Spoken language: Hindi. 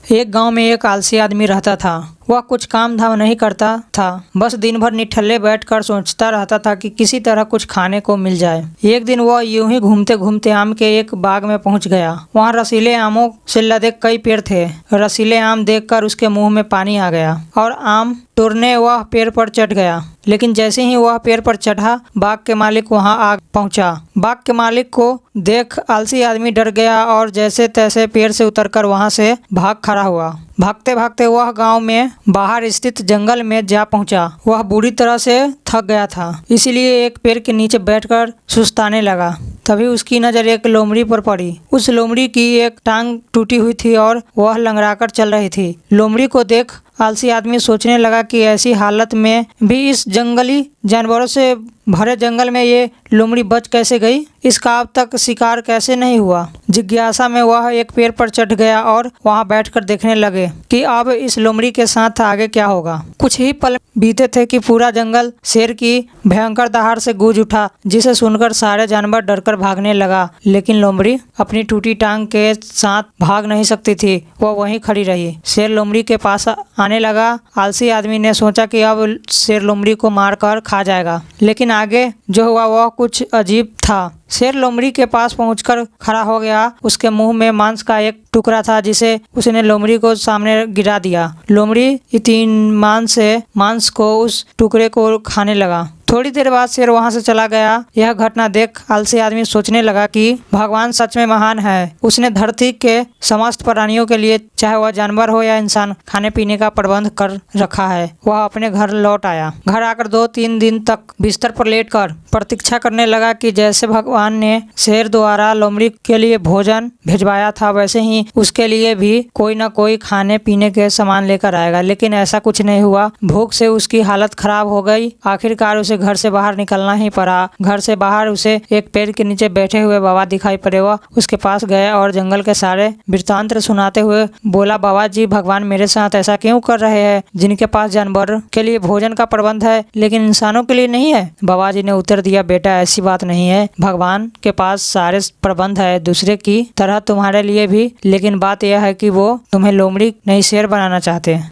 एक गांव में एक आलसी आदमी रहता था। वह कुछ काम धाम नहीं करता था, बस दिन भर निठल्ले बैठकर सोचता रहता था कि किसी तरह कुछ खाने को मिल जाए। एक दिन वह यूं ही घूमते घूमते आम के एक बाग में पहुंच गया। वहां रसीले आमों से लदे कई पेड़ थे। रसीले आम देखकर उसके मुंह में पानी आ गया और आम तोड़ने वह पेड़ पर चढ़ गया। लेकिन जैसे ही वह पेड़ पर चढ़ा, बाग के मालिक वहां आ पहुंचा। बाग के मालिक को देख आलसी आदमी डर गया और जैसे तैसे पेड़ से उतरकर वहां से भाग खड़ा हुआ। भागते भागते वह गांव में बाहर स्थित जंगल में जा पहुंचा। वह बुरी तरह से थक गया था, इसीलिए एक पेड़ के नीचे बैठकर सुस्ताने लगा। तभी उसकी नज़र एक लोमड़ी पर पड़ी। उस लोमड़ी की एक टांग टूटी हुई थी और वह लंगड़ाकर चल रही थी। लोमड़ी को देख आलसी आदमी सोचने लगा कि ऐसी हालत में भी इस जंगली जानवरों से भरे जंगल में ये लोमड़ी बच कैसे गई, इसका अब तक शिकार कैसे नहीं हुआ। जिज्ञासा में वह एक पेड़ पर चढ़ गया और वहां बैठकर देखने लगे कि अब इस लोमड़ी के साथ आगे क्या होगा। कुछ ही पल बीते थे कि पूरा जंगल शेर की भयंकर दहाड़ से गूंज उठा, जिसे सुनकर सारे जानवर डरकर भागने लगा। लेकिन लोमड़ी अपनी टूटी टांग के साथ भाग नहीं सकती थी, वह वहीं खड़ी रही। शेर लोमड़ी के पास आने लगा। आलसी आदमी ने सोचा कि अब शेर लोमड़ी को मारकर खा जाएगा, लेकिन आगे जो हुआ वह कुछ अजीब था। शेर लोमड़ी के पास पहुंचकर खड़ा हो गया। उसके मुंह में मांस का एक टुकड़ा था, जिसे उसने लोमड़ी को सामने गिरा दिया। लोमड़ी इत्मीनान से मांस को उस टुकड़े को खाने लगा। थोड़ी देर बाद शेर वहां से चला गया। यह घटना देख आलसी आदमी सोचने लगा कि भगवान सच में महान है। उसने धरती के समस्त प्राणियों के लिए, चाहे वह जानवर हो या इंसान, खाने पीने का प्रबंध कर रखा है। वह अपने घर लौट आया। घर आकर 2-3 दिन तक बिस्तर पर लेटकर प्रतीक्षा करने लगा कि जैसे भगवान ने शेर द्वारा लोमड़ी के लिए भोजन भिजवाया था, वैसे ही उसके लिए भी कोई न कोई खाने पीने के सामान लेकर आएगा। लेकिन ऐसा कुछ नहीं हुआ। भूख से उसकी हालत खराब हो गई। आखिरकार उसे घर से बाहर निकलना ही पड़ा। घर से बाहर उसे एक पेड़ के नीचे बैठे हुए बाबा दिखाई पड़े। वह उसके पास गया और जंगल के सारे वृत्तांत सुनाते हुए बोला, बाबा जी, भगवान मेरे साथ ऐसा क्यों कर रहे हैं? जिनके पास जानवर के लिए भोजन का प्रबंध है लेकिन इंसानों के लिए नहीं है। बाबा जी ने उत्तर दिया, बेटा ऐसी बात नहीं है। भगवान के पास सारे प्रबंध है, दूसरे की तरह तुम्हारे लिए भी, लेकिन बात यह है कि वो तुम्हें लोमड़ी नहीं शेर बनाना चाहते।